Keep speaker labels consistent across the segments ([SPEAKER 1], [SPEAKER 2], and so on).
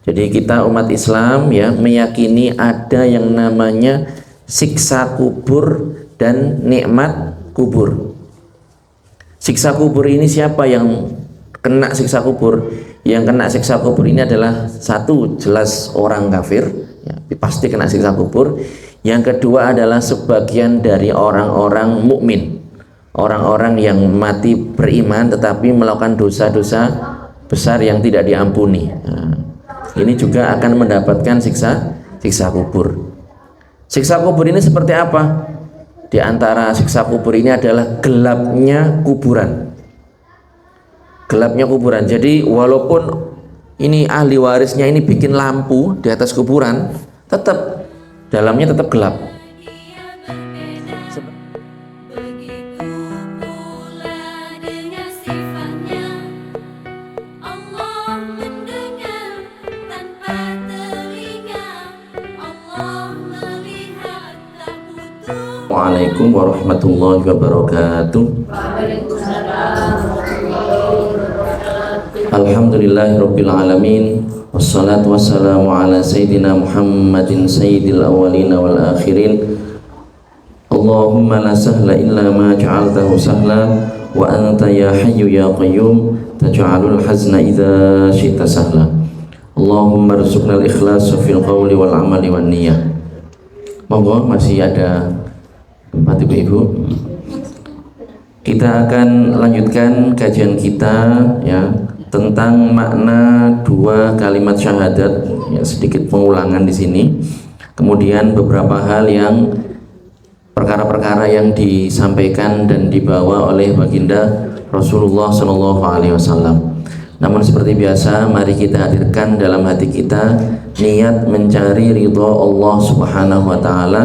[SPEAKER 1] Jadi kita umat Islam ya meyakini ada yang namanya siksa kubur dan nikmat kubur. Siksa kubur ini siapa yang kena siksa kubur? Yang kena siksa kubur ini adalah satu, jelas orang kafir ya, pasti kena siksa kubur. Yang kedua adalah sebagian dari orang-orang mukmin, orang-orang yang mati beriman tetapi melakukan dosa-dosa besar yang tidak diampuni. Nah, ini juga akan mendapatkan siksa kubur. Siksa kubur ini seperti apa? Di antara siksa kubur ini adalah gelapnya kuburan. Gelapnya kuburan. Jadi walaupun ini ahli warisnya ini bikin lampu di atas kuburan, tetap dalamnya tetap gelap. Assalamualaikum warahmatullahi wabarakatuh. Alhamdulillahirabbil alamin. Wassalatu wassalamu ala sayyidina Muhammadin sayyidil awwalin wal akhirin. Allahumma la sahla illa ma ja'altahu sahla wa anta ya hayyu ya qayyum taj'alul hazna idza syi'ta sahla. Allahumma rzuqnal ikhlasa fil qawli wal amali wan niyyah. Monggo masih ada tempat ibu-ibu. Kita akan lanjutkan kajian kita ya tentang makna dua kalimat syahadat ya, sedikit pengulangan di sini. Kemudian beberapa hal yang perkara-perkara yang disampaikan dan dibawa oleh baginda Rasulullah Shallallahu Alaihi Wasallam. Namun seperti biasa, mari kita hadirkan dalam hati kita niat mencari ridho Allah Subhanahu Wa Taala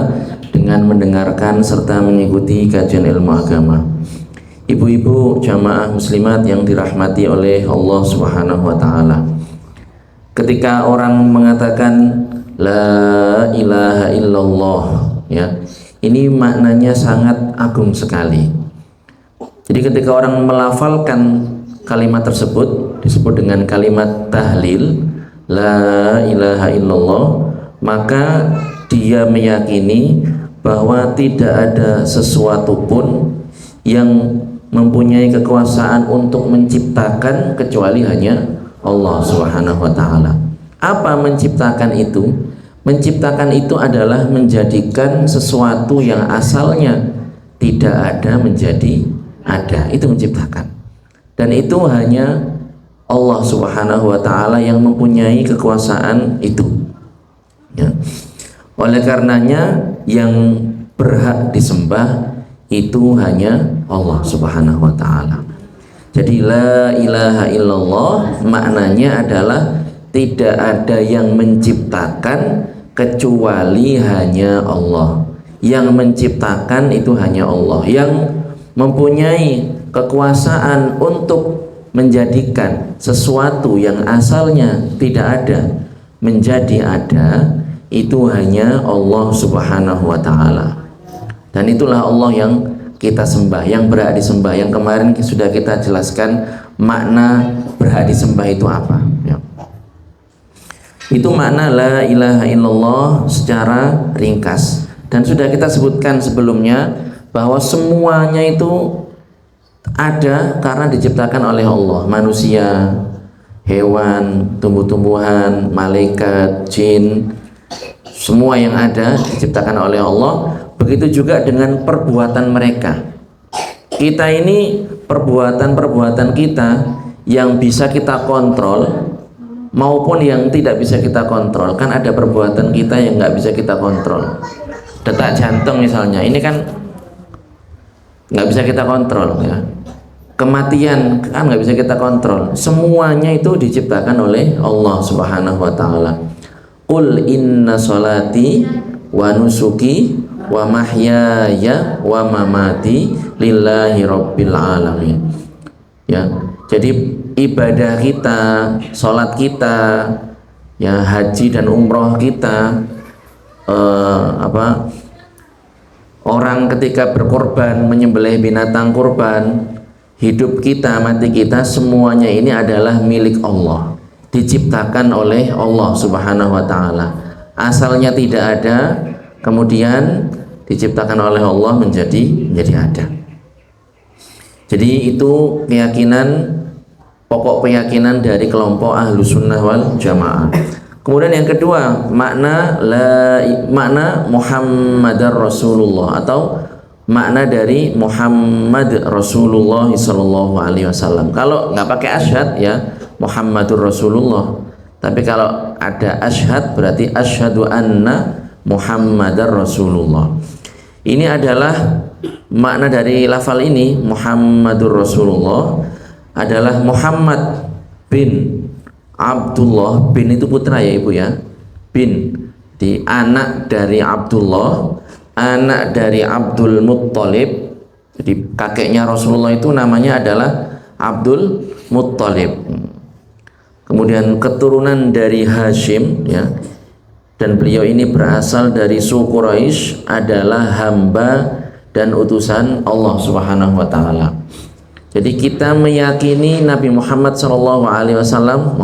[SPEAKER 1] dengan mendengarkan serta mengikuti kajian ilmu agama. Ibu-ibu jamaah muslimat yang dirahmati oleh Allah Subhanahu wa taala. Ketika orang mengatakan la ilaha illallah ya, ini maknanya sangat agung sekali. Jadi ketika orang melafalkan kalimat tersebut disebut dengan kalimat tahlil la ilaha illallah, maka dia meyakini bahwa tidak ada sesuatu pun yang mempunyai kekuasaan untuk menciptakan kecuali hanya Allah Subhanahu wa taala. Apa menciptakan itu? Menciptakan itu adalah menjadikan sesuatu yang asalnya tidak ada menjadi ada. Itu menciptakan. Dan itu hanya Allah Subhanahu wa taala yang mempunyai kekuasaan itu. Ya. Oleh karenanya yang berhak disembah itu hanya Allah Subhanahu wa taala. Jadi la ilaha illallah maknanya adalah tidak ada yang menciptakan kecuali hanya Allah. Yang menciptakan itu hanya Allah. Yang mempunyai kekuasaan untuk menjadikan sesuatu yang asalnya tidak ada menjadi ada itu hanya Allah Subhanahu wa taala. Dan itulah Allah yang kita sembah, yang berhak disembah. Yang kemarin sudah kita jelaskan makna berhak disembah itu apa ya. Itu makna la ilaha illallah secara ringkas. Dan sudah kita sebutkan sebelumnya bahwa semuanya itu ada karena diciptakan oleh Allah. Manusia, hewan, tumbuh-tumbuhan, malaikat, jin, semua yang ada diciptakan oleh Allah. Begitu juga dengan perbuatan mereka. Kita ini perbuatan-perbuatan kita yang bisa kita kontrol maupun yang tidak bisa kita kontrol. Kan ada perbuatan kita yang nggak bisa kita kontrol. Detak jantung misalnya, ini kan nggak bisa kita kontrol ya. Kematian kan nggak bisa kita kontrol. Semuanya itu diciptakan oleh Allah Subhanahu wa taala. Qul inna sholati wa nusuki wa mahyaya wa mamati lillahi rabbil alamin. Ya, jadi ibadah kita, sholat kita, ya haji dan umroh kita, orang ketika berkorban menyembelih binatang kurban, hidup kita, mati kita, semuanya ini adalah milik Allah. diciptakan oleh Allah Subhanahu wa taala. Asalnya tidak ada, kemudian diciptakan oleh Allah menjadi ada. Jadi itu pokok keyakinan dari kelompok ahlu sunnah wal jamaah. Kemudian yang kedua, makna Muhammadar Rasulullah, atau makna dari Muhammad Rasulullah sallallahu alaihi wasallam. Kalau nggak pakai asyhad ya Muhammadur Rasulullah, tapi kalau ada asyhad berarti asyhadu anna Muhammadar Rasulullah. Ini adalah makna dari lafal ini. Muhammadur Rasulullah adalah Muhammad bin Abdullah, bin itu putra ya ibu ya, bin di anak dari Abdullah, anak dari Abdul Muttalib. Jadi kakeknya Rasulullah itu namanya adalah Abdul Muttalib. Kemudian keturunan dari Hashim ya, dan beliau ini berasal dari suku Quraisy, adalah hamba dan utusan Allah Subhanahu wa taala. Jadi kita meyakini Nabi Muhammad sallallahu alaihi wasallam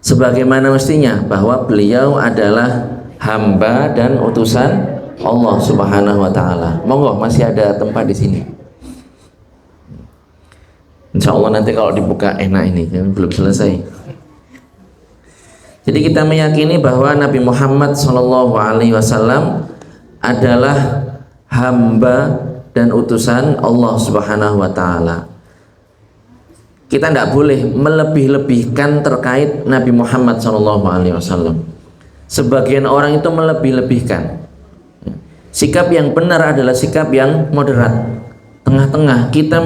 [SPEAKER 1] sebagaimana mestinya, bahwa beliau adalah hamba dan utusan Allah Subhanahu wa taala. Monggo, masih ada tempat di sini. Insya Allah nanti kalau dibuka enak ini, belum selesai. Jadi kita meyakini bahwa Nabi Muhammad sallallahu alaihi wasallam adalah hamba dan utusan Allah Subhanahu wa taala. Kita tidak boleh melebih-lebihkan terkait Nabi Muhammad sallallahu alaihi wasallam. Sebagian orang itu melebih-lebihkan. Sikap yang benar adalah sikap yang moderat, tengah-tengah. Kita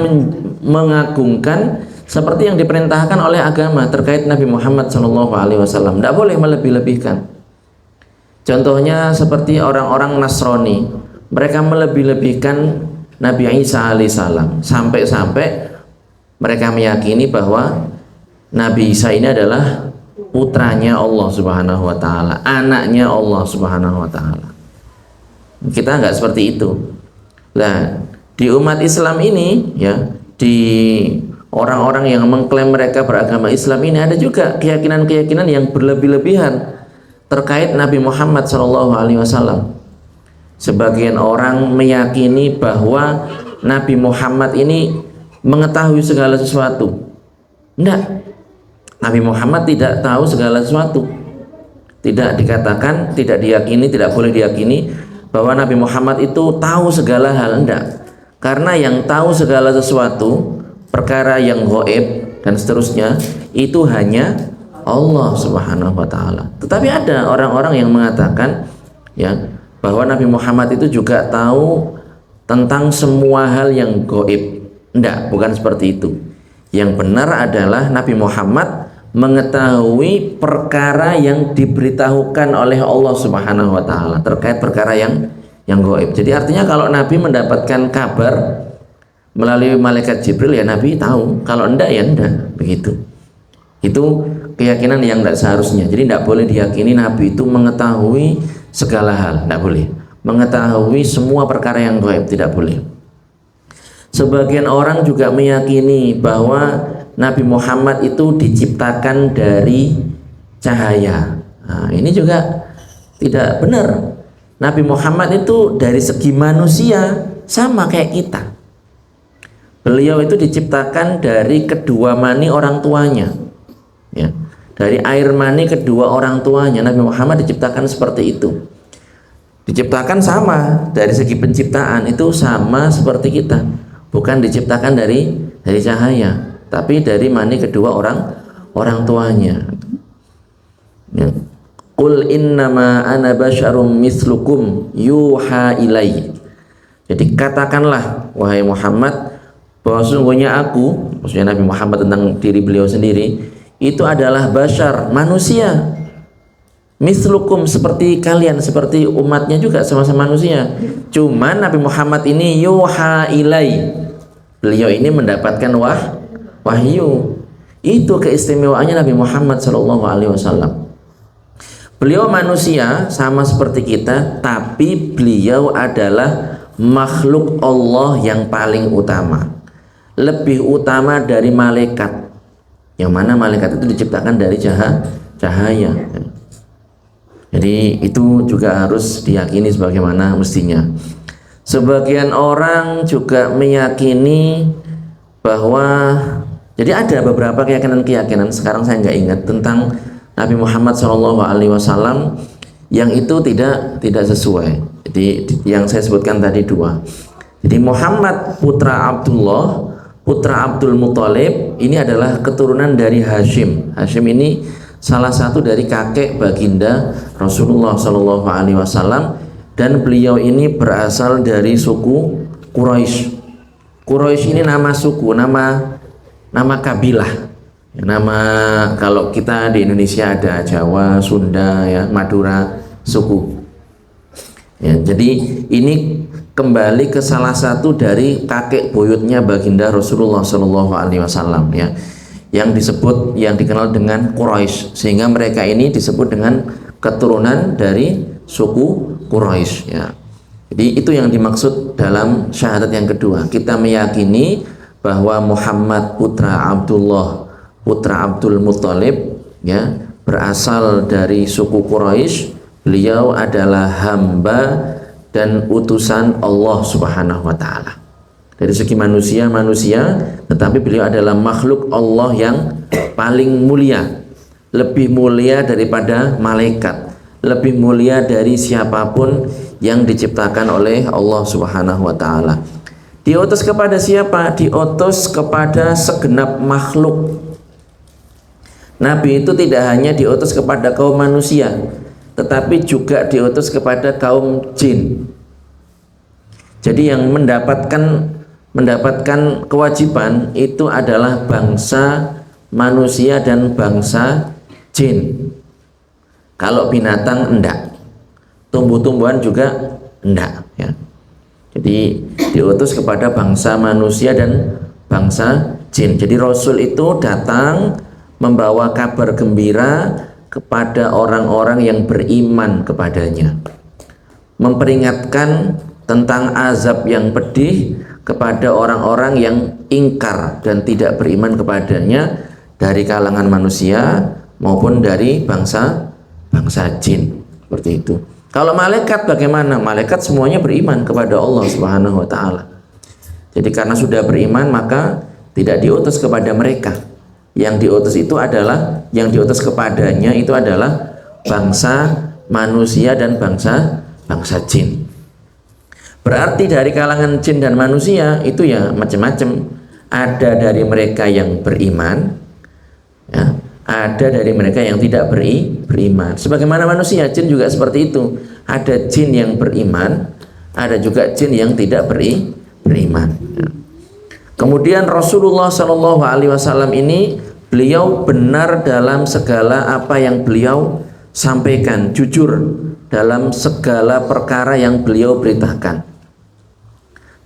[SPEAKER 1] mengagungkan seperti yang diperintahkan oleh agama terkait Nabi Muhammad sallallahu alaihi wasallam. Tidak boleh melebih-lebihkan. Contohnya seperti orang-orang Nasrani, mereka melebih-lebihkan Nabi Isa alaihissalam, sampai-sampai mereka meyakini bahwa Nabi Isa ini adalah putranya Allah Subhanahu wa taala, anaknya Allah Subhanahu wa taala. Kita enggak seperti itu. Nah, di umat Islam ini ya, di orang-orang yang mengklaim mereka beragama Islam ini ada juga keyakinan-keyakinan yang berlebih-lebihan terkait Nabi Muhammad SAW. Sebagian orang meyakini bahwa Nabi Muhammad ini mengetahui segala sesuatu. Enggak, Nabi Muhammad tidak tahu segala sesuatu. Tidak dikatakan, tidak diyakini, tidak boleh diyakini bahwa Nabi Muhammad itu tahu segala hal. Enggak, karena yang tahu segala sesuatu, perkara yang gaib dan seterusnya, itu hanya Allah Subhanahu wa taala. Tetapi ada orang-orang yang mengatakan ya bahwa Nabi Muhammad itu juga tahu tentang semua hal yang gaib. Enggak, bukan seperti itu. Yang benar adalah Nabi Muhammad mengetahui perkara yang diberitahukan oleh Allah Subhanahu wa taala terkait perkara yang gaib. Jadi artinya kalau Nabi mendapatkan kabar melalui malaikat Jibril, ya Nabi tahu. Kalau enggak ya enggak, begitu. Itu keyakinan yang tidak seharusnya. Jadi tidak boleh diyakini Nabi itu mengetahui segala hal, tidak boleh. Mengetahui semua perkara yang gaib, tidak boleh. Sebagian orang juga meyakini bahwa Nabi Muhammad itu diciptakan dari cahaya. Nah, ini juga tidak benar. Nabi Muhammad itu dari segi manusia sama kayak kita. Beliau itu diciptakan dari kedua mani orang tuanya. Ya, dari air mani kedua orang tuanya. Nabi Muhammad diciptakan seperti itu. Diciptakan sama dari segi penciptaan, itu sama seperti kita. Bukan diciptakan dari cahaya, tapi dari mani kedua orang tuanya. Ya. Qul innama ana basyarum mislukum yuha ilai. Jadi katakanlah wahai Muhammad bahwa sesungguhnya aku, maksudnya Nabi Muhammad tentang diri beliau sendiri, itu adalah basyar, manusia. Mislukum, seperti kalian, seperti umatnya juga, sama-sama manusia. Cuman Nabi Muhammad ini yuha ilai, beliau ini mendapatkan wahyu. Itu keistimewaannya Nabi Muhammad SAW. Beliau manusia sama seperti kita, tapi beliau adalah makhluk Allah yang paling utama, lebih utama dari malaikat. yang mana malaikat itu diciptakan dari cahaya. Jadi itu juga harus diyakini sebagaimana mestinya. Sebagian orang juga meyakini bahwa, jadi ada beberapa keyakinan-keyakinan, sekarang saya nggak ingat, tentang Nabi Muhammad SAW yang itu tidak sesuai. Jadi yang saya sebutkan tadi dua. Jadi Muhammad putra Abdullah, putra Abdul Muthalib, ini adalah keturunan dari Hashim. Hashim ini salah satu dari kakek baginda Rasulullah SAW, dan beliau ini berasal dari suku Quraisy. Quraisy ini nama suku, nama kabilah. Nama, kalau kita di Indonesia ada Jawa, Sunda, ya, Madura, suku. Ya, jadi ini kembali ke salah satu dari kakek buyutnya baginda Rasulullah SAW, ya, yang dikenal dengan Quraisy, sehingga mereka ini disebut dengan keturunan dari suku Quraisy, ya. Jadi itu yang dimaksud dalam syahadat yang kedua. Kita meyakini bahwa Muhammad putra Abdullah, putra Abdul Muthalib, ya, berasal dari suku Quraisy. Beliau adalah hamba dan utusan Allah Subhanahu wa taala. Dari segi manusia, tetapi beliau adalah makhluk Allah yang paling mulia, lebih mulia daripada malaikat, lebih mulia dari siapapun yang diciptakan oleh Allah Subhanahu wa taala. Diutus kepada siapa? Diutus kepada segenap makhluk. Nabi itu tidak hanya diutus kepada kaum manusia, tetapi juga diutus kepada kaum jin. Jadi yang mendapatkan kewajiban itu adalah bangsa manusia dan bangsa jin. Kalau binatang enggak, tumbuh-tumbuhan juga enggak, ya. Jadi diutus kepada bangsa manusia dan bangsa jin. Jadi Rasul itu datang membawa kabar gembira kepada orang-orang yang beriman kepadanya, memperingatkan tentang azab yang pedih kepada orang-orang yang ingkar dan tidak beriman kepadanya dari kalangan manusia maupun dari bangsa jin. Seperti itu. Kalau malaikat bagaimana? Malaikat semuanya beriman kepada Allah Subhanahu wa taala. Jadi karena sudah beriman maka tidak diutus kepada mereka. Yang diutus kepadanya itu adalah bangsa manusia dan bangsa jin. Berarti dari kalangan jin dan manusia itu ya macam-macam. Ada dari mereka yang beriman, ya, ada dari mereka yang tidak beriman. Sebagaimana manusia, jin juga seperti itu. Ada jin yang beriman, ada juga jin yang tidak beriman. Ya. Kemudian Rasulullah SAW ini beliau benar dalam segala apa yang beliau sampaikan, jujur dalam segala perkara yang beliau beritakan.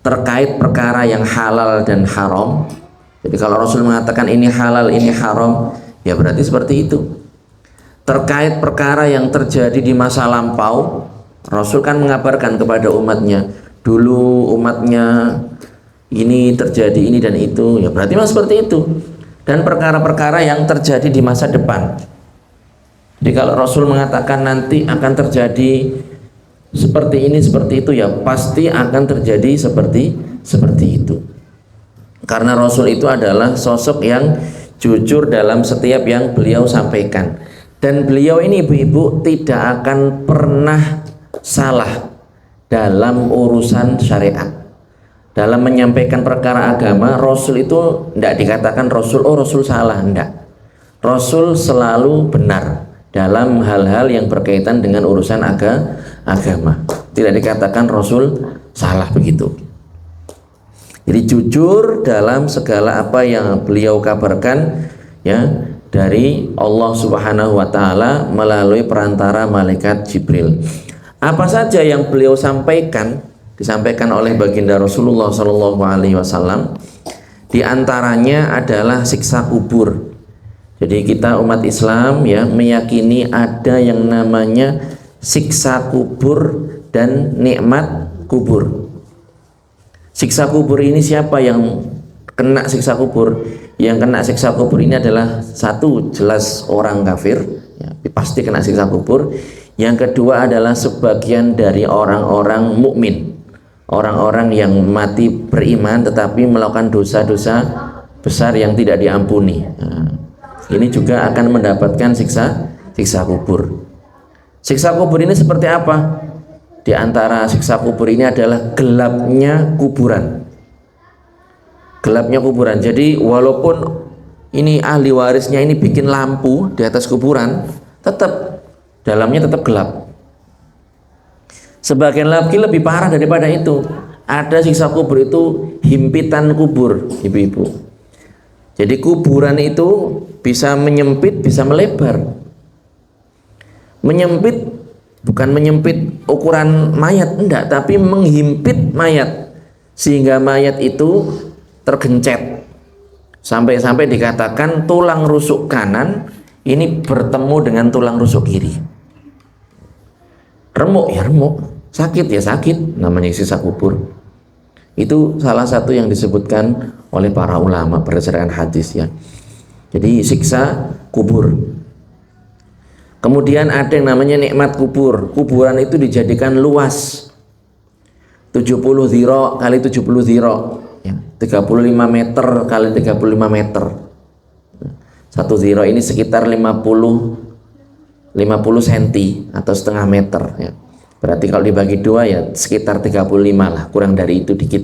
[SPEAKER 1] Terkait perkara yang halal dan haram. Jadi kalau Rasul mengatakan ini halal, ini haram, ya berarti seperti itu. Terkait perkara yang terjadi di masa lampau, Rasul kan mengabarkan kepada umatnya, dulu umatnya ini terjadi ini dan itu, ya berarti memang seperti itu. Dan perkara-perkara yang terjadi di masa depan. Jadi kalau Rasul mengatakan nanti akan terjadi seperti ini, seperti itu, ya pasti akan terjadi seperti itu. Karena Rasul itu adalah sosok yang jujur dalam setiap yang beliau sampaikan. Dan beliau ini ibu-ibu tidak akan pernah salah dalam urusan syariat. Dalam menyampaikan perkara agama, Rasul itu tidak dikatakan Rasul salah, enggak. Rasul selalu benar dalam hal-hal yang berkaitan dengan urusan agama. Tidak dikatakan Rasul salah begitu. Jadi jujur dalam segala apa yang beliau kabarkan, ya, dari Allah Subhanahu wa taala melalui perantara malaikat Jibril. Apa saja yang beliau sampaikan disampaikan oleh baginda Rasulullah SAW. Di antaranya adalah siksa kubur. Jadi kita umat Islam ya meyakini ada yang namanya siksa kubur dan nikmat kubur. Siksa kubur ini siapa yang kena siksa kubur? Yang kena siksa kubur ini adalah satu, jelas orang kafir, ya, pasti kena siksa kubur. Yang kedua adalah sebagian dari orang-orang mukmin, orang-orang yang mati beriman tetapi melakukan dosa-dosa besar yang tidak diampuni. Nah, ini juga akan mendapatkan siksa kubur. Siksa kubur ini seperti apa? Di antara siksa kubur ini adalah gelapnya kuburan. Gelapnya kuburan. Jadi walaupun ini ahli warisnya ini bikin lampu di atas kuburan, tetap dalamnya tetap gelap. Sebagian lagi lebih parah daripada itu. Ada siksa kubur itu himpitan kubur, ibu-ibu. Jadi kuburan itu bisa menyempit, bisa melebar. Menyempit bukan menyempit ukuran mayat, enggak, tapi menghimpit mayat sehingga mayat itu tergencet sampai-sampai dikatakan tulang rusuk kanan ini bertemu dengan tulang rusuk kiri. Remuk ya remuk, sakit ya sakit, namanya siksa kubur. Itu salah satu yang disebutkan oleh para ulama berdasarkan hadis ya. Jadi siksa kubur. Kemudian ada yang namanya nikmat kubur. Kuburan itu dijadikan luas 70 dhira kali 70 dhira ya, 35 meter kali 35 meter. Satu dhira ini sekitar 50 cm atau setengah meter ya. Berarti kalau dibagi dua ya sekitar 35 lah, kurang dari itu dikit.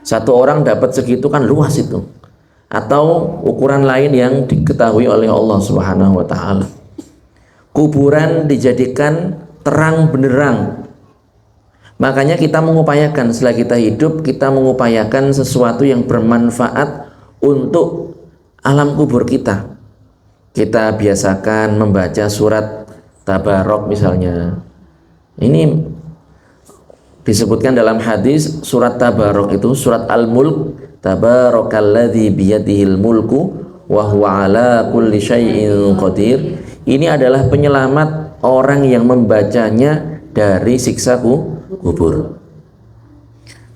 [SPEAKER 1] Satu orang dapat segitu kan luas itu. Atau ukuran lain yang diketahui oleh Allah Subhanahu wa taala. Kuburan dijadikan terang benderang. Makanya kita mengupayakan setelah kita hidup, kita mengupayakan sesuatu yang bermanfaat untuk alam kubur kita. Kita biasakan membaca surat Tabarok misalnya. Ini disebutkan dalam hadis surat Tabarok itu surat Al-Mulk, Tabarakalladzi biyadihil mulku wa huwa ala kulli syai'in qadir. Ini adalah penyelamat orang yang membacanya dari siksa kubur.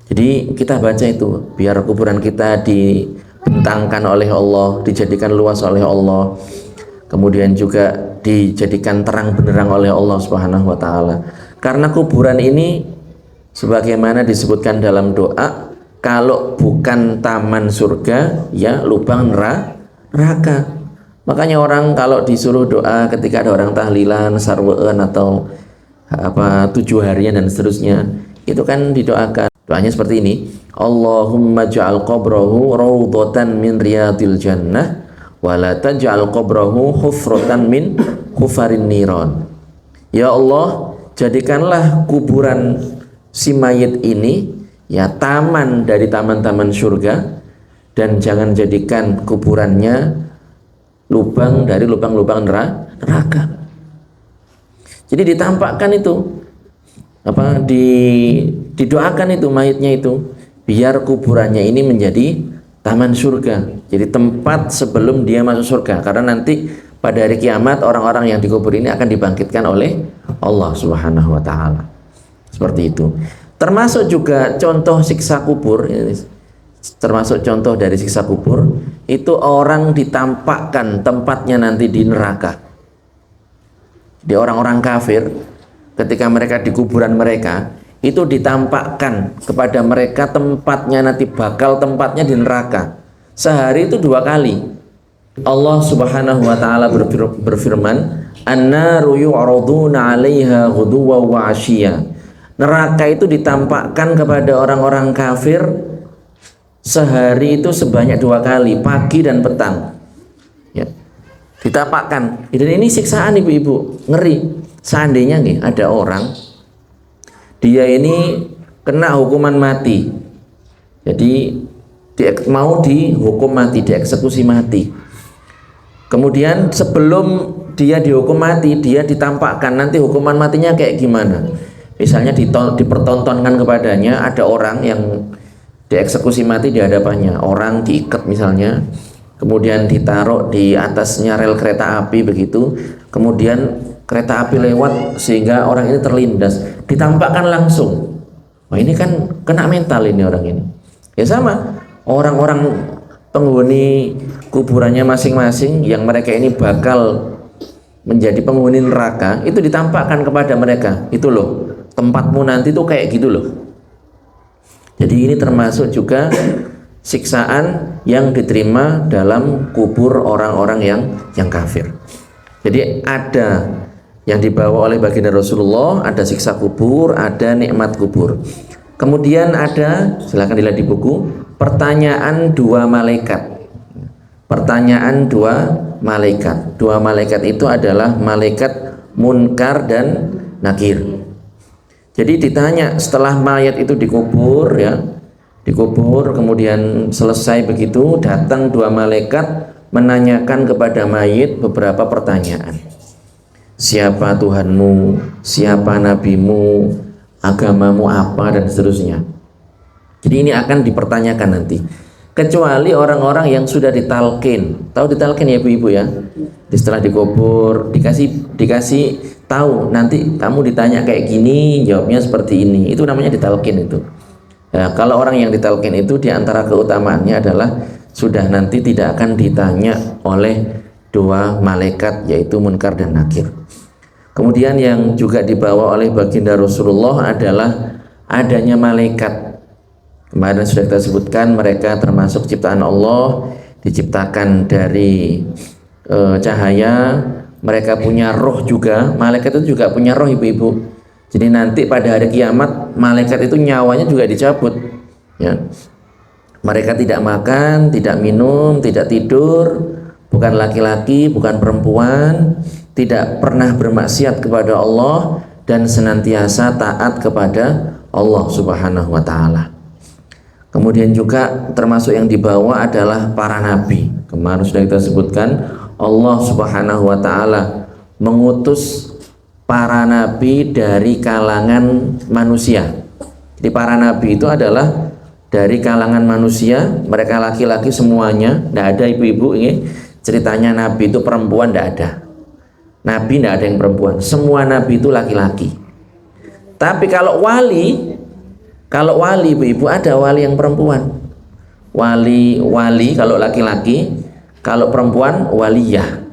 [SPEAKER 1] Jadi kita baca itu biar kuburan kita dibentangkan oleh Allah, dijadikan luas oleh Allah, kemudian juga dijadikan terang benderang oleh Allah Subhanahu wa taala. Karena kuburan ini sebagaimana disebutkan dalam doa, kalau bukan taman surga ya lubang neraka. Makanya orang kalau disuruh doa ketika ada orang tahlilan, sarwaan atau 7 harian dan seterusnya, itu kan didoakan. Doanya seperti ini, Allahumma ja'al qabrahu raudhatan min riyadil jannah wa la taj'al qabrahu hufratan min hufarin niran. Ya Allah, jadikanlah kuburan si mayit ini ya taman dari taman-taman surga, dan jangan jadikan kuburannya lubang dari lubang-lubang neraka. Jadi ditampakkan itu didoakan itu mayitnya itu biar kuburannya ini menjadi taman surga, jadi tempat sebelum dia masuk surga. Karena nanti pada hari kiamat orang-orang yang dikubur ini akan dibangkitkan oleh Allah Subhanahu wa taala. Seperti itu. Termasuk juga contoh siksa kubur, termasuk contoh dari siksa kubur itu orang ditampakkan tempatnya nanti di neraka. Di orang-orang kafir ketika mereka di kuburan mereka itu ditampakkan kepada mereka tempatnya nanti, bakal tempatnya di neraka. Sehari itu 2 kali. Allah Subhanahu wa taala berfirman, "An-naru yu'raduna 'alaiha ghuduwwan wa 'ashiyya." Neraka itu ditampakkan kepada orang-orang kafir sehari itu sebanyak 2 kali, pagi dan petang. Ya. Ditampakkan. Dan ini siksaan ibu-ibu, ngeri. Seandainya nih ada orang dia ini kena hukuman mati. Jadi dia mau dihukum mati, dieksekusi mati. Kemudian sebelum dia dihukum mati, dia ditampakkan nanti hukuman matinya kayak gimana. Misalnya dipertontonkan kepadanya ada orang yang dieksekusi mati di hadapannya, orang diikat misalnya, kemudian ditaruh di atasnya rel kereta api begitu, kemudian kereta api lewat sehingga orang ini terlindas, ditampakkan langsung. Wah, ini kan kena mental ini orang ini. Ya sama, orang-orang penghuni kuburannya masing-masing yang mereka ini bakal menjadi penghuni neraka, itu ditampakkan kepada mereka, itu loh tempatmu nanti tuh kayak gitu loh. Jadi ini termasuk juga siksaan yang diterima dalam kubur orang-orang yang kafir. Jadi ada yang dibawa oleh baginda Rasulullah, ada siksa kubur, ada nikmat kubur. Kemudian ada, silakan dilihat di buku, pertanyaan dua malaikat. Pertanyaan dua malaikat. Dua malaikat itu adalah malaikat Munkar dan Nakir. Jadi ditanya setelah mayat itu dikubur, ya, dikubur, kemudian selesai begitu, datang dua malaikat menanyakan kepada mayit beberapa pertanyaan. Siapa Tuhanmu, siapa nabimu, agamamu apa, dan seterusnya. Jadi ini akan dipertanyakan nanti. Kecuali orang-orang yang sudah ditalkin. Tahu ditalkin ya ibu-ibu ya? Setelah dikubur dikasih tahu, nanti kamu ditanya kayak gini, jawabnya seperti ini. Itu namanya ditalkin itu. Ya, kalau orang yang ditalkin itu diantara keutamaannya adalah sudah nanti tidak akan ditanya oleh dua malaikat, yaitu Munkar dan Nakir. Kemudian yang juga dibawa oleh baginda Rasulullah adalah adanya malaikat. Kemarin sudah kita sebutkan, mereka termasuk ciptaan Allah, diciptakan dari cahaya. Mereka punya roh juga. Malaikat itu juga punya roh ibu-ibu. Jadi nanti pada hari kiamat malaikat itu nyawanya juga dicabut, ya. Mereka tidak makan, tidak minum, tidak tidur, bukan laki-laki, bukan perempuan, tidak pernah bermaksiat kepada Allah, dan senantiasa taat kepada Allah Subhanahu wa Ta'ala. Kemudian juga termasuk yang dibawa adalah para nabi. Kemarin sudah kita sebutkan, Allah Subhanahu wa Ta'ala mengutus para nabi dari kalangan manusia. Jadi para nabi itu adalah dari kalangan manusia, mereka laki-laki semuanya, tidak ada ibu-ibu. Ini ceritanya nabi itu perempuan, tidak ada. Nabi tidak ada yang perempuan, semua nabi itu laki-laki. Tapi kalau wali ibu-ibu, ada wali yang perempuan. Wali kalau laki-laki, kalau perempuan waliyah.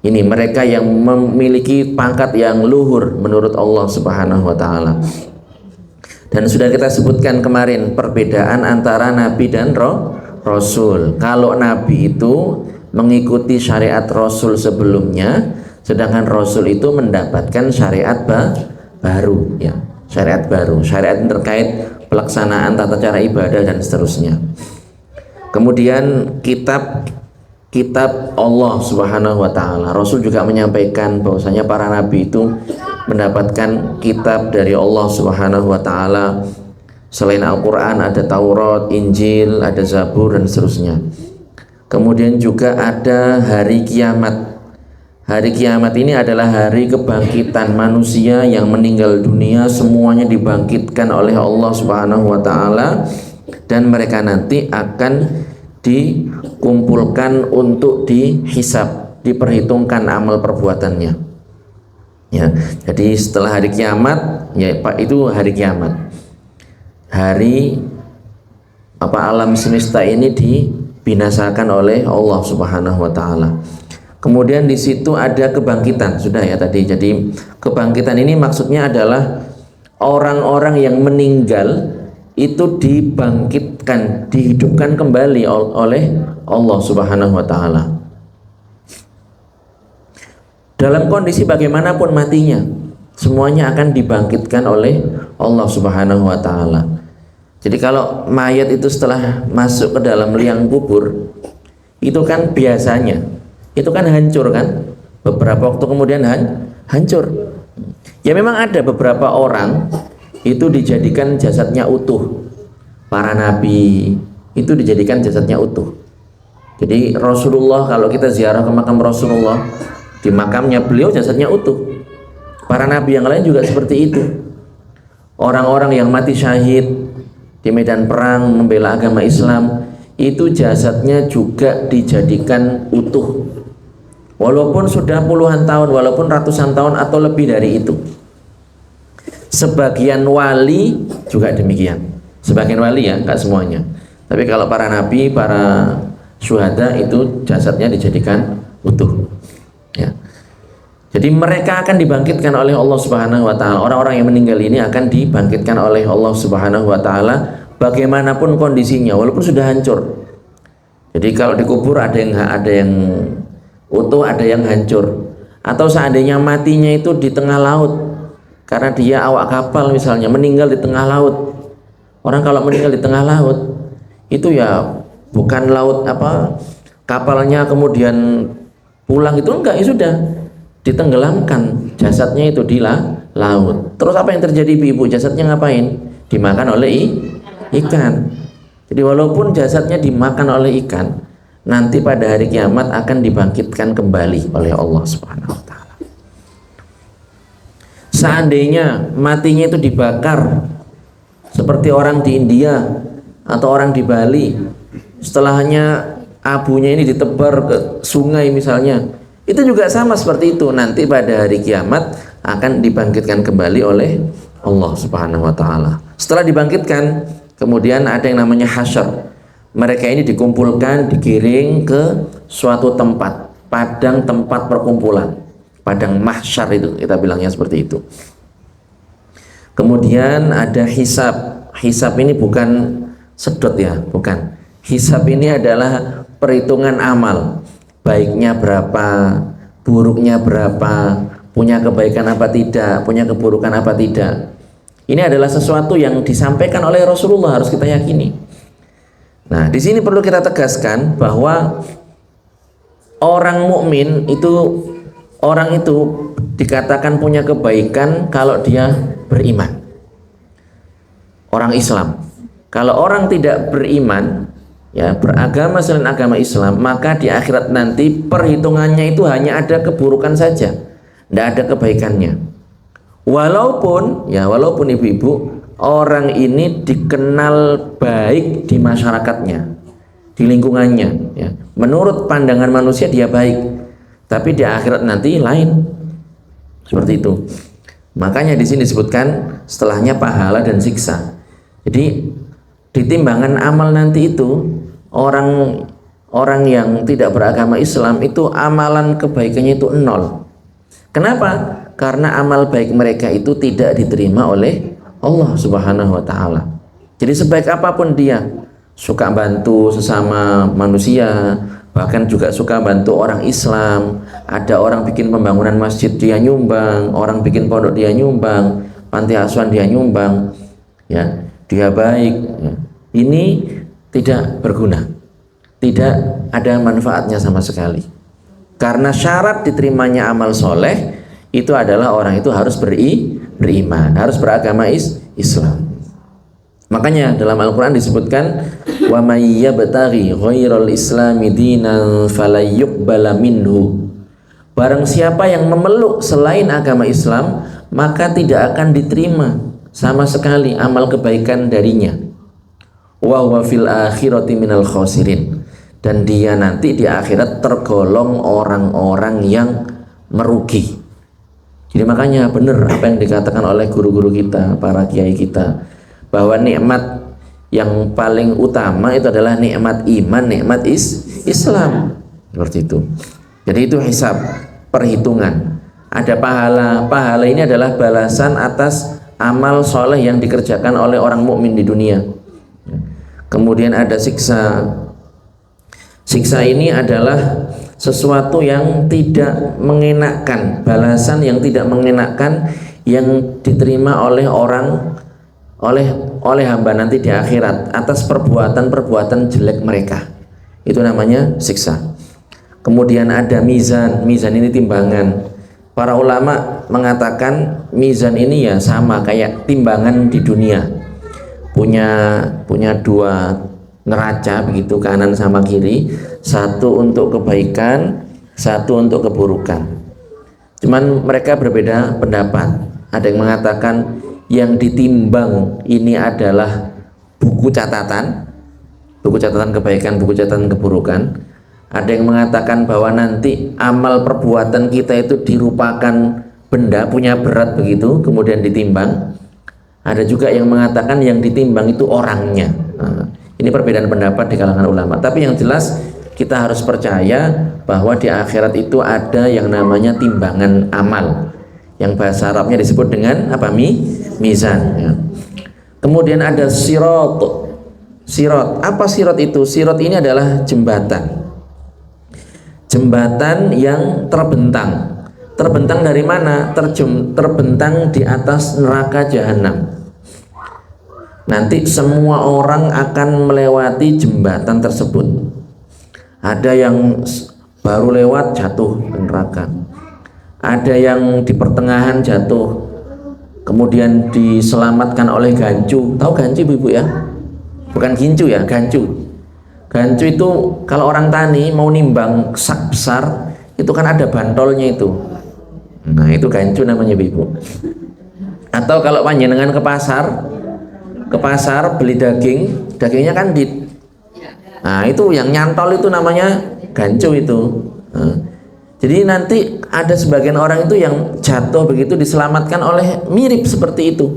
[SPEAKER 1] Ini mereka yang memiliki pangkat yang luhur menurut Allah Subhanahu wa Ta'ala. Dan sudah kita sebutkan kemarin perbedaan antara nabi dan rasul. Kalau nabi itu mengikuti syariat rasul sebelumnya, sedangkan rasul itu mendapatkan syariat baru, ya. Syariat baru, syariat terkait pelaksanaan tata cara ibadah dan seterusnya. Kemudian kitab Allah Subhanahu wa Ta'ala. Rasul juga menyampaikan bahwasanya para nabi itu mendapatkan kitab dari Allah Subhanahu wa Ta'ala. Selain Al-Quran ada Taurat, Injil, ada Zabur, dan seterusnya. Kemudian juga ada hari kiamat. Hari kiamat ini adalah hari kebangkitan manusia yang meninggal dunia, semuanya dibangkitkan oleh Allah Subhanahu wa Ta'ala, dan mereka nanti akan dikumpulkan untuk dihisab, diperhitungkan amal perbuatannya, ya. Jadi setelah hari kiamat, ya Pak, itu hari kiamat, hari alam semesta ini dibinasakan oleh Allah Subhanahu wa Ta'ala. Kemudian di situ ada kebangkitan, sudah ya tadi. Jadi kebangkitan ini maksudnya adalah orang-orang yang meninggal itu dibangkitkan, dihidupkan kembali oleh Allah Subhanahu wa Ta'ala. Dalam kondisi bagaimanapun matinya, semuanya akan dibangkitkan oleh Allah Subhanahu wa Ta'ala. Jadi kalau mayat itu setelah masuk ke dalam liang kubur, itu kan biasanya itu kan hancur kan, beberapa waktu kemudian hancur. Ya memang ada beberapa orang itu dijadikan jasadnya utuh. Para nabi itu dijadikan jasadnya utuh. Jadi Rasulullah, kalau kita ziarah ke makam Rasulullah, di makamnya beliau jasadnya utuh. Para nabi yang lain juga seperti itu. Orang-orang yang mati syahid di medan perang membela agama Islam, itu jasadnya juga dijadikan utuh. Walaupun sudah puluhan tahun, walaupun ratusan tahun atau lebih dari itu. Sebagian wali juga demikian. Sebagian wali, ya, enggak semuanya. Tapi kalau para nabi, para syuhada itu jasadnya dijadikan utuh. Ya. Jadi mereka akan dibangkitkan oleh Allah Subhanahu wa taala. Orang-orang yang meninggal ini akan dibangkitkan oleh Allah Subhanahu wa taala bagaimanapun kondisinya, walaupun sudah hancur. Jadi kalau dikubur ada yang utuh, ada yang hancur. Atau seandainya matinya itu di tengah laut, karena dia awak kapal misalnya, meninggal di tengah laut. Orang kalau meninggal di tengah laut itu ya bukan laut kapalnya kemudian pulang, itu enggak, ya sudah ditenggelamkan jasadnya itu di laut. Terus apa yang terjadi ibu? Jasadnya ngapain? Dimakan oleh ikan. Jadi walaupun jasadnya dimakan oleh ikan, nanti pada hari kiamat akan dibangkitkan kembali oleh Allah Subhanahu wa taala. Seandainya matinya itu dibakar seperti orang di India atau orang di Bali, setelahnya abunya ini ditebar ke sungai misalnya, itu juga sama seperti itu. Nanti pada hari kiamat akan dibangkitkan kembali oleh Allah Subhanahu wa taala. Setelah dibangkitkan, kemudian ada yang namanya hasyar. Mereka ini dikumpulkan, digiring ke suatu tempat, padang tempat perkumpulan, padang mahsyar itu kita bilangnya seperti itu. Kemudian ada hisab. Hisab ini bukan sedot ya, bukan. Hisab ini adalah perhitungan amal, baiknya berapa, buruknya berapa, punya kebaikan apa tidak, punya keburukan apa tidak. Ini adalah sesuatu yang disampaikan oleh Rasulullah, harus kita yakini. Nah, di sini perlu kita tegaskan bahwa orang mukmin itu, orang itu dikatakan punya kebaikan kalau dia beriman. Orang Islam. Kalau orang tidak beriman, ya, beragama selain agama Islam, maka di akhirat nanti perhitungannya itu hanya ada keburukan saja, tidak ada kebaikannya. Walaupun ibu-ibu, orang ini dikenal baik di masyarakatnya, di lingkungannya, ya. Menurut pandangan manusia dia baik, tapi di akhirat nanti lain. Seperti itu. Makanya di sini disebutkan setelahnya pahala dan siksa. Jadi di timbangan amal nanti itu, orang yang tidak beragama Islam itu amalan kebaikannya itu 0. Kenapa? Karena amal baik mereka itu tidak diterima oleh Allah Subhanahu wa taala. Jadi sebaik apapun dia, suka bantu sesama manusia, bahkan juga suka bantu orang Islam, ada orang bikin pembangunan masjid dia nyumbang, orang bikin pondok dia nyumbang, panti asuhan dia nyumbang, ya, dia baik, ya. Ini tidak berguna, tidak ada manfaatnya sama sekali. Karena syarat diterimanya amal soleh itu adalah orang itu harus beriman, harus beragama Islam. Makanya dalam Al-Quran disebutkan, wa may yabtaghi ghairal islami dinan falayuqbala minhu. Barang siapa yang memeluk selain agama Islam, maka tidak akan diterima sama sekali amal kebaikan darinya. Wa huwa fil akhirati minal khasirin. Dan dia nanti di akhirat tergolong orang-orang yang merugi. Jadi makanya benar apa yang dikatakan oleh guru-guru kita, para kiai kita, bahwa nikmat yang paling utama itu adalah nikmat iman, nikmat Islam. Seperti itu. Jadi itu hisab, perhitungan. Ada pahala. Pahala ini adalah balasan atas amal soleh yang dikerjakan oleh orang mukmin di dunia. Kemudian ada siksa. Siksa ini adalah sesuatu yang tidak mengenakkan, balasan yang tidak mengenakkan yang diterima oleh orang, oleh hamba nanti di akhirat atas perbuatan-perbuatan jelek mereka. Itu namanya siksa. Kemudian ada mizan. Mizan ini timbangan. Para ulama mengatakan mizan ini ya sama kayak timbangan di dunia. Punya dua neraca begitu, kanan sama kiri, satu untuk kebaikan, satu untuk keburukan. Cuman mereka berbeda pendapat. Ada yang mengatakan yang ditimbang ini adalah buku catatan kebaikan, buku catatan keburukan. Ada yang mengatakan bahwa nanti amal perbuatan kita itu dirupakan benda, punya berat begitu, kemudian ditimbang. Ada juga yang mengatakan yang ditimbang itu orangnya. Nah, Ini perbedaan pendapat di kalangan ulama. Tapi yang jelas kita harus percaya bahwa di akhirat itu ada yang namanya timbangan amal, yang bahasa Arabnya disebut dengan apa? Mizan. Ya. Kemudian ada sirat. Sirat. Apa sirat itu? Sirat ini adalah jembatan. Jembatan yang terbentang. Terbentang dari mana? Terbentang di atas neraka jahanam. Nanti semua orang akan melewati jembatan tersebut. Ada yang baru lewat jatuh ke neraka. Ada yang di pertengahan jatuh, kemudian diselamatkan oleh gancu. Tahu gancu ibu ya? Bukan gincu ya, gancu. Gancu itu kalau orang tani mau nimbang sak besar, itu kan ada bantolnya itu. Nah itu gancu namanya ibu. Atau kalau panjenengan ke pasar beli dagingnya kan nah itu yang nyantol itu namanya gancu itu. Nah, jadi nanti ada sebagian orang itu yang jatuh begitu diselamatkan oleh mirip seperti itu.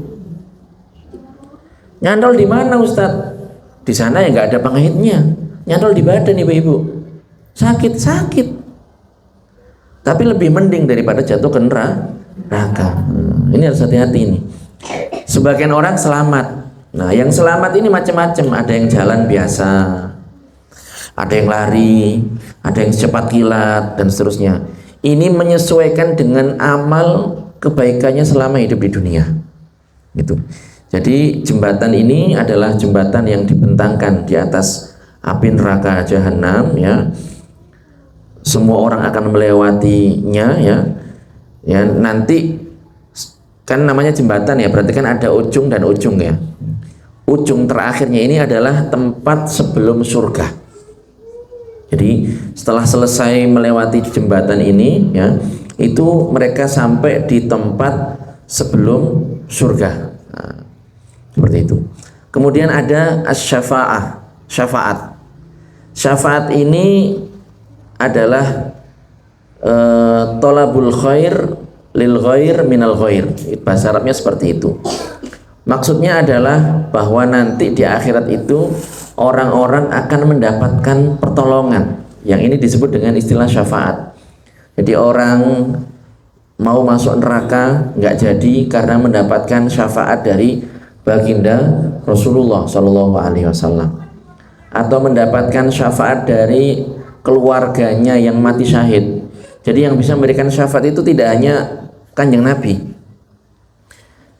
[SPEAKER 1] Nyantol di mana Ustadz? Di sana ya nggak ada pengahitnya. Nyantol di badan ibu-ibu. Sakit. Tapi lebih mending daripada jatuh ke neraka. Ini harus hati-hati ini. Sebagian orang selamat. Nah, yang selamat ini macam-macam. Ada yang jalan biasa, ada yang lari, ada yang secepat kilat dan seterusnya. Ini menyesuaikan dengan amal kebaikannya selama hidup di dunia. Gitu. Jadi jembatan ini adalah jembatan yang dibentangkan di atas api neraka jahanam ya. Semua orang akan melewatinya ya. Ya, nanti kan namanya jembatan ya, berarti kan ada ujung dan ujung ya. Ujung terakhirnya ini adalah tempat sebelum surga. Jadi setelah selesai melewati jembatan ini ya, itu mereka sampai di tempat sebelum surga. Nah, seperti itu. Kemudian ada syafaat. Syafaat ini adalah tolabul khair lil ghair minal ghair. Bahasa Arabnya seperti itu. Maksudnya adalah bahwa nanti di akhirat itu orang-orang akan mendapatkan pertolongan. Yang ini disebut dengan istilah syafaat. Jadi orang mau masuk neraka nggak jadi karena mendapatkan syafaat dari baginda Rasulullah Shallallahu Alaihi Wasallam, atau mendapatkan syafaat dari keluarganya yang mati syahid. Jadi yang bisa memberikan syafaat itu tidak hanya Kanjeng Nabi,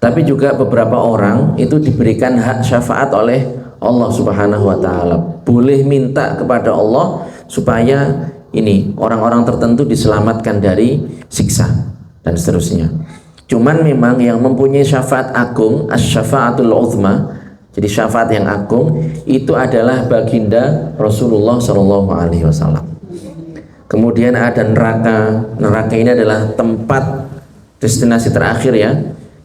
[SPEAKER 1] tapi juga beberapa orang itu diberikan hak syafaat oleh Allah Subhanahu wa taala. Boleh minta kepada Allah supaya ini orang-orang tertentu diselamatkan dari siksa dan seterusnya. Cuman memang yang mempunyai syafaat agung, asy-syafaatul uzma, jadi syafaat yang agung itu adalah baginda Rasulullah Shallallahu alaihi wasallam. Kemudian ada neraka. Neraka ini adalah tempat destinasi terakhir ya.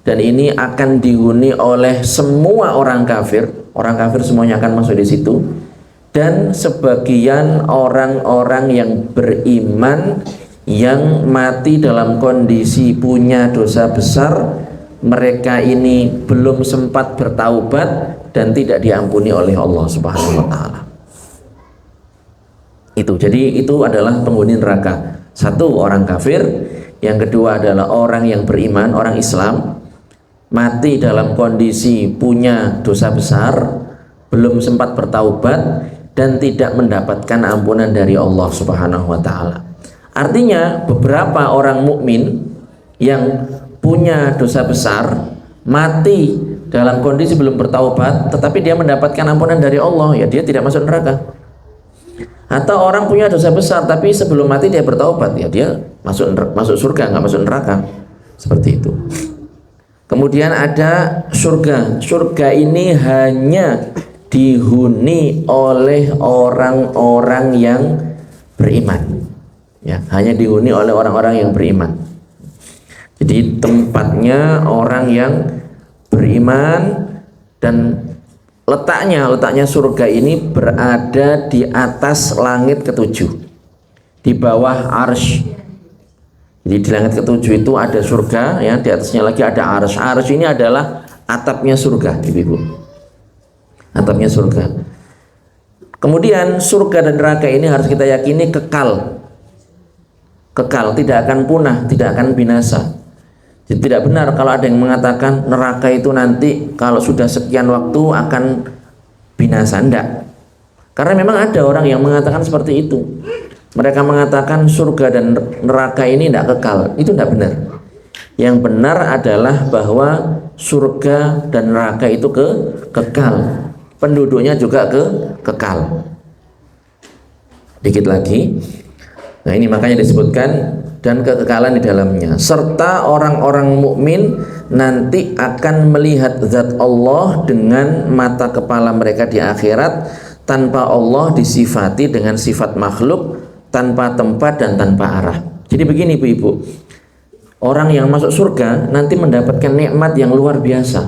[SPEAKER 1] Dan ini akan dihuni oleh semua orang kafir. Orang kafir semuanya akan masuk di situ. Dan sebagian orang-orang yang beriman yang mati dalam kondisi punya dosa besar, mereka ini belum sempat bertaubat dan tidak diampuni oleh Allah Subhanahu wa taala. Itu. Jadi itu adalah penghuni neraka. Satu, orang kafir. Yang kedua adalah orang yang beriman, orang Islam, mati dalam kondisi punya dosa besar, belum sempat bertaubat dan tidak mendapatkan ampunan dari Allah Subhanahu wa taala. Artinya beberapa orang mukmin yang punya dosa besar mati dalam kondisi belum bertaubat tetapi dia mendapatkan ampunan dari Allah, ya dia tidak masuk neraka. Atau orang punya dosa besar tapi sebelum mati dia bertaubat, ya dia masuk surga, nggak masuk neraka. Seperti itu. Kemudian ada surga. Surga ini hanya dihuni oleh orang-orang yang beriman. Ya, hanya dihuni oleh orang-orang yang beriman. Jadi tempatnya orang yang beriman, dan letaknya surga ini berada di atas langit ketujuh, di bawah arsy. Jadi di langit ketujuh itu ada surga, ya, di atasnya lagi ada arsy. Arsy ini adalah atapnya surga, ibu-ibu. Atapnya surga. Kemudian surga dan neraka ini harus kita yakini kekal, tidak akan punah, tidak akan binasa. Jadi tidak benar kalau ada yang mengatakan neraka itu nanti kalau sudah sekian waktu akan binasa. Enggak, karena memang ada orang yang mengatakan seperti itu. Mereka mengatakan surga dan neraka ini tidak kekal. Itu tidak benar. Yang benar adalah bahwa surga dan neraka itu kekal, penduduknya juga kekal. Dikit lagi. Nah, ini makanya disebutkan dan kekekalan di dalamnya, serta orang-orang mukmin nanti akan melihat zat Allah dengan mata kepala mereka di akhirat, tanpa Allah disifati dengan sifat makhluk, tanpa tempat dan tanpa arah. Jadi begini ibu-ibu, orang yang masuk surga nanti mendapatkan nikmat yang luar biasa.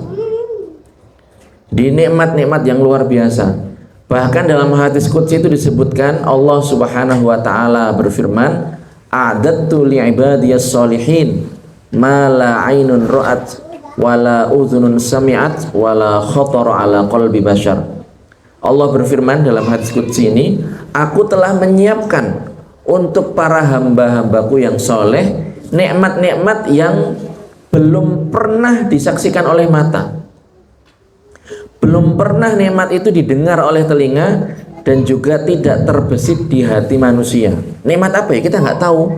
[SPEAKER 1] Di nikmat-nikmat yang luar biasa. Bahkan dalam hadis qudsi itu disebutkan Allah Subhanahu wa taala berfirman, "A'dadtu li'ibadiyas sholihin ma la 'ainun ra'at wa la udhunun sami'at wa la khatara 'ala qalbi bashar." Allah berfirman dalam hadis qudsi ini, aku telah menyiapkan untuk para hamba-hambaku yang soleh nikmat-nikmat yang belum pernah disaksikan oleh mata, belum pernah nikmat itu didengar oleh telinga, dan juga tidak terbesit di hati manusia. Nikmat apa ya? Kita nggak tahu.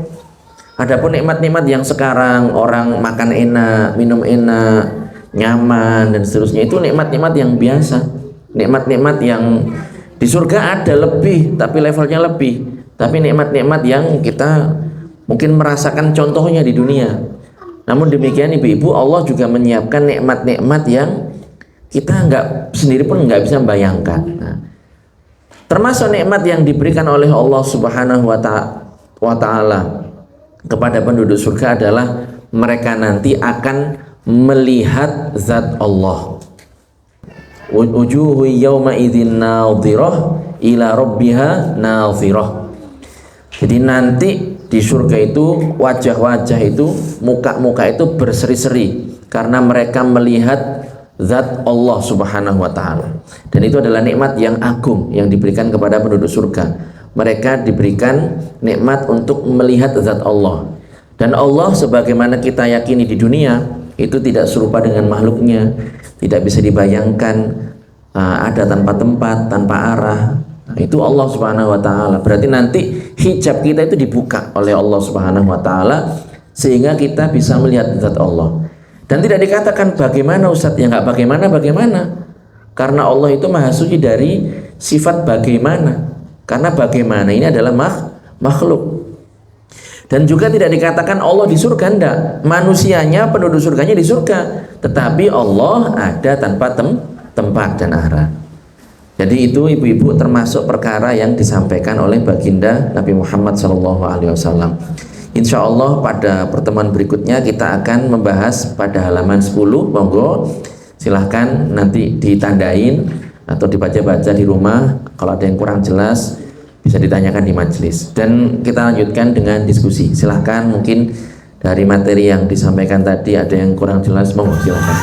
[SPEAKER 1] Adapun nikmat-nikmat yang sekarang orang makan enak, minum enak, nyaman dan seterusnya, itu nikmat-nikmat yang biasa. Nikmat-nikmat yang di surga ada lebih, tapi levelnya lebih. Tapi nikmat-nikmat yang kita mungkin merasakan contohnya di dunia. Namun demikian ibu-ibu, Allah juga menyiapkan nikmat-nikmat yang kita sendiri pun nggak bisa membayangkan. Nah, termasuk nikmat yang diberikan oleh Allah Subhanahu wa taala kepada penduduk surga adalah mereka nanti akan melihat zat Allah. Wujuhu yawma idzin nadhirah ila rabbiha nadhirah. Jadi nanti di surga itu wajah-wajah itu, muka-muka itu berseri-seri karena mereka melihat zat Allah Subhanahu wa taala. Dan itu adalah nikmat yang agung yang diberikan kepada penduduk surga. Mereka diberikan nikmat untuk melihat zat Allah. Dan Allah sebagaimana kita yakini di dunia itu tidak serupa dengan makhluknya, tidak bisa dibayangkan, ada tanpa tempat, tanpa arah. Nah, itu Allah Subhanahu wa taala. Berarti nanti hijab kita itu dibuka oleh Allah Subhanahu wa taala sehingga kita bisa melihat zat Allah. Dan tidak dikatakan bagaimana Ustadz, ya nggak bagaimana, karena Allah itu maha suci dari sifat bagaimana, karena bagaimana ini adalah makhluk. Dan juga tidak dikatakan Allah di surga, enggak, manusianya penduduk surganya di surga, tetapi Allah ada tanpa tempat dan arah. Jadi itu ibu-ibu termasuk perkara yang disampaikan oleh baginda Nabi Muhammad SAW. Insya Allah pada pertemuan berikutnya kita akan membahas pada halaman 10. Monggo silahkan nanti ditandain atau dibaca-baca di rumah. Kalau ada yang kurang jelas bisa ditanyakan di majelis. Dan kita lanjutkan dengan diskusi. Silahkan, mungkin dari materi yang disampaikan tadi ada yang kurang jelas, monggo silahkan.